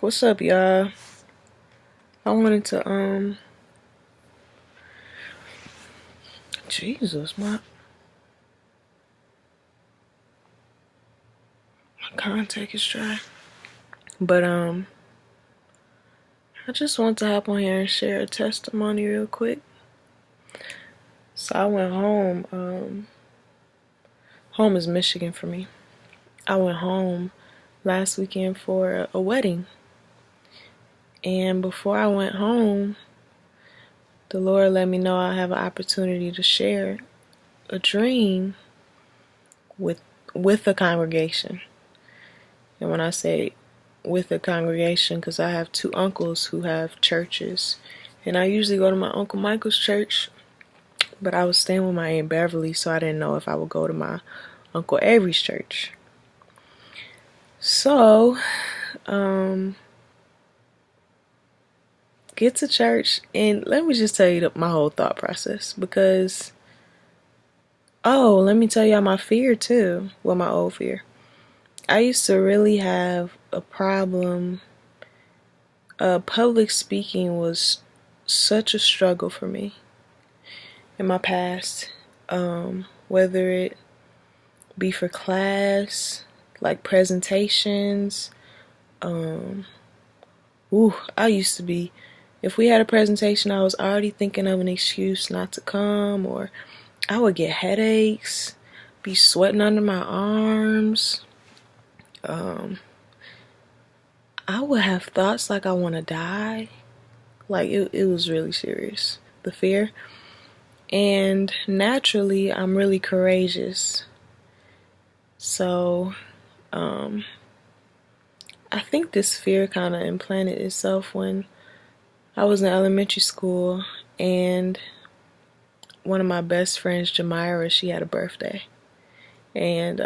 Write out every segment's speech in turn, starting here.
What's up, y'all? I wanted to Jesus, my contact is dry. But I just want to hop on here and share a testimony real quick. So I went home. Home is Michigan for me. I went home last weekend for a wedding. And before I went home, the Lord let me know I have an opportunity to share a dream with the congregation. And when I say with the congregation, because I have two uncles who have churches, and I usually go to my Uncle Michael's church, but I was staying with my Aunt Beverly, so I didn't know if I would go to my Uncle Avery's church. So, get to church, and let me just tell you my whole thought process, because, let me tell y'all my fear too. Well, my old fear. I used to really have a problem. Public speaking was such a struggle for me in my past. Whether it be for class, like presentations. I used to be, if we had a presentation, I was already thinking of an excuse not to come, or I would get headaches, be sweating under my arms. I would have thoughts like I want to die. Like it was really serious, the fear. And naturally, I'm really courageous. So, I think this fear kind of implanted itself when I was in elementary school, and one of my best friends, Jamira, she had a birthday. And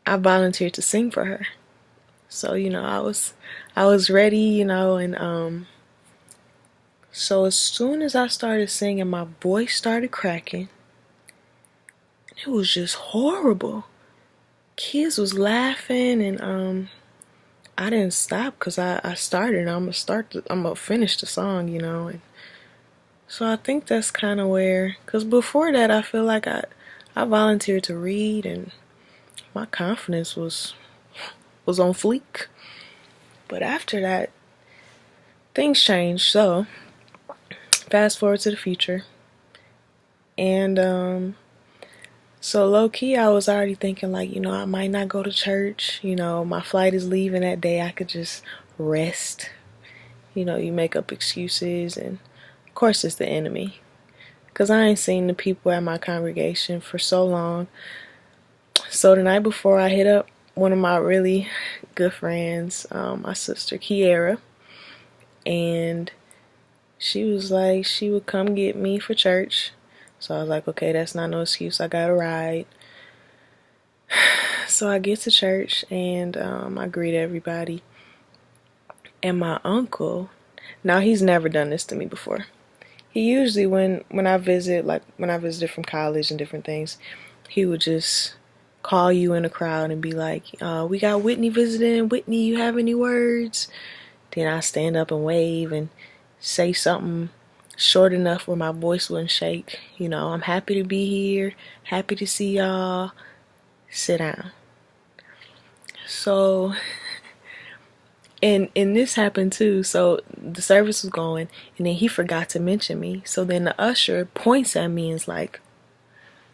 I volunteered to sing for her. So, I was ready, and so as soon as I started singing, my voice started cracking. It was just horrible. Kids was laughing, and I didn't stop because I started. I'm gonna finish the song, and so I think that's kind of where, because before that, I feel like I volunteered to read, and my confidence was on fleek. But after that, things changed. So fast forward to the future, and so low key, I was already thinking like, I might not go to church. My flight is leaving that day. I could just rest. You make up excuses, and of course it's the enemy. Because I ain't seen the people at my congregation for so long. So the night before, I hit up one of my really good friends, my sister Kiera, and she was like, she would come get me for church. So I was like, okay, that's not no excuse. I got a ride. So I get to church, and I greet everybody. And my uncle, now he's never done this to me before. He usually, when I visit, like when I visited from college and different things, he would just call you in a crowd and be like, we got Whitney visiting. Whitney, you have any words? Then I stand up and wave and say something short enough where my voice wouldn't shake. I'm happy to be here. Happy to see y'all. Sit down. So, and this happened too. So the service was going, and then he forgot to mention me. So then the usher points at me and is like,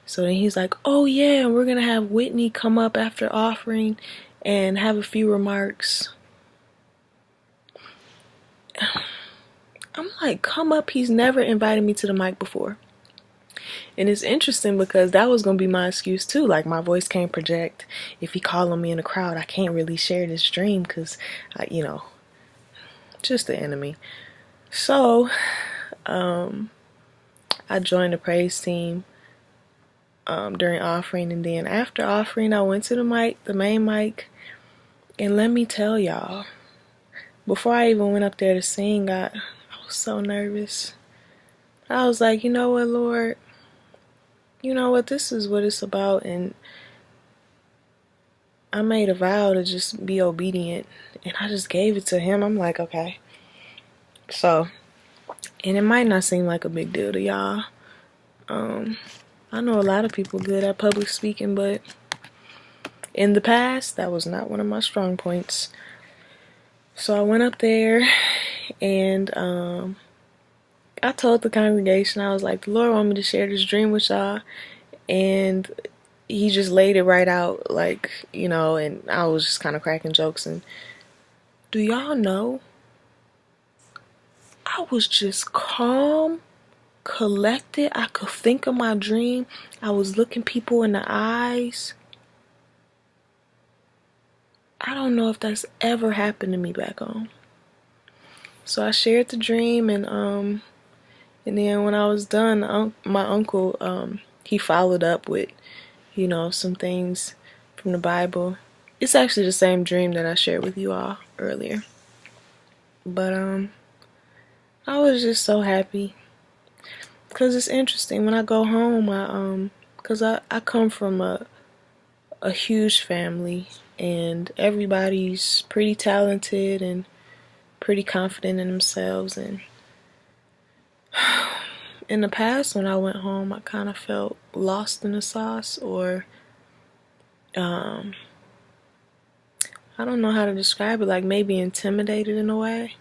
so then he's like, oh yeah, we're going to have Whitney come up after offering and have a few remarks. I'm like, come up. He's never invited me to the mic before. And it's interesting because that was going to be my excuse too. Like, my voice can't project. If he called on me in a crowd, I can't really share this dream because, just the enemy. So, I joined the praise team during offering, and then after offering, I went to the main mic, and let me tell y'all, before I even went up there to sing, I was so nervous. I was like, you know what, Lord? You know what? This is what it's about, and I made a vow to just be obedient, and I just gave it to him. I'm like, okay. So, and it might not seem like a big deal to y'all. I know a lot of people good at public speaking, but in the past, that was not one of my strong points. So I went up there, and I told the congregation, I was like, the Lord want me to share this dream with y'all, and he just laid it right out, like, you know, and I was just kind of cracking jokes. And do y'all know, I was just calm, collected. I could think of my dream. I was looking people in the eyes. I don't know if that's ever happened to me back home. So I shared the dream, and then when I was done, my uncle, he followed up with, you know, some things from the Bible. It's actually the same dream that I shared with you all earlier. But I was just so happy, because it's interesting when I go home. Because I come from a huge family, and everybody's pretty talented and pretty confident in themselves. And in the past, when I went home, I kind of felt lost in the sauce, or I don't know how to describe it, like maybe intimidated in a way,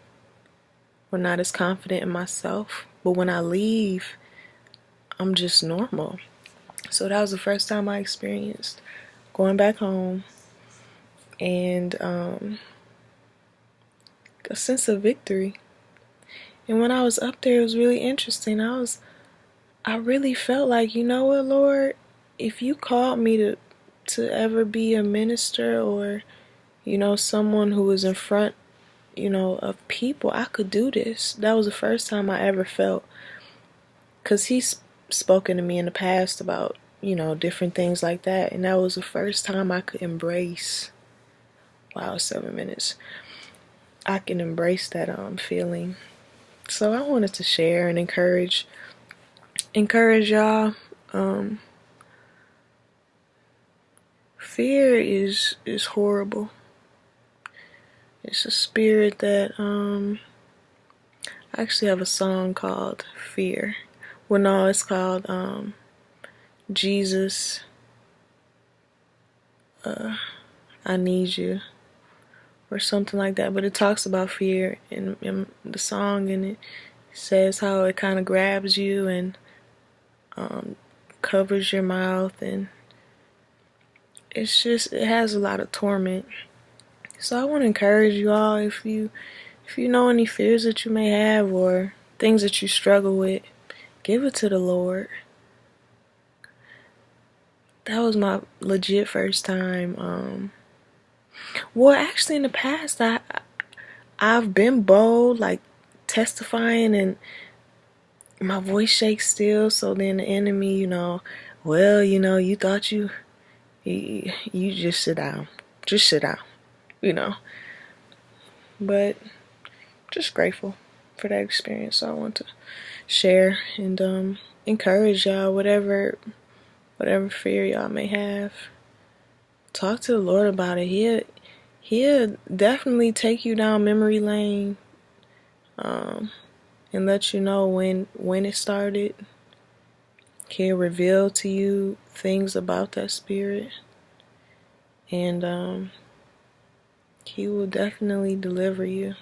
or not as confident in myself. But when I leave, I'm just normal. So that was the first time I experienced going back home, and a sense of victory. And when I was up there, it was really interesting. I really felt like, you know what, Lord, if you called me to ever be a minister, or, you know, someone who was in front, you know, of people, I could do this. That was the first time I ever felt, because he's spoken to me in the past about, you know, different things like that, and that was the first time I could embrace, wow, 7 minutes, I can embrace that feeling. So I wanted to share and encourage y'all. Fear is horrible. It's a spirit that I actually have a song called Fear. Well, no, it's called Jesus, I Need You, or something like that. But it talks about fear in the song, and it says how it kind of grabs you and covers your mouth, and it has a lot of torment. So I want to encourage you all, if you know any fears that you may have, or things that you struggle with, give it to the Lord. That was my legit first time. Well, actually, in the past, I've been bold, like testifying, and my voice shakes still. So then the enemy, you know, well, you know, you thought you just sit down, you know. But just grateful for that experience. So I want to share and encourage y'all, whatever fear y'all may have. Talk to the Lord about it. He'll definitely take you down memory lane, and let you know when it started. He'll reveal to you things about that spirit, and he will definitely deliver you.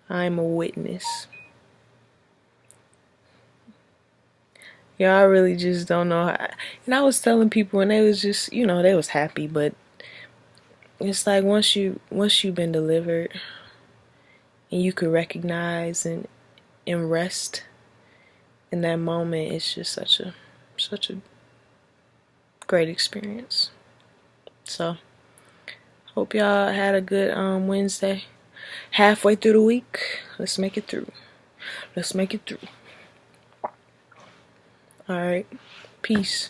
I'm a witness. Yeah, I really just don't know how. And I was telling people, and they was just, you know, they was happy, but it's like once you've been delivered, and you could recognize and rest in that moment, it's just such a great experience. So hope y'all had a good Wednesday. Halfway through the week, let's make it through. All right, peace.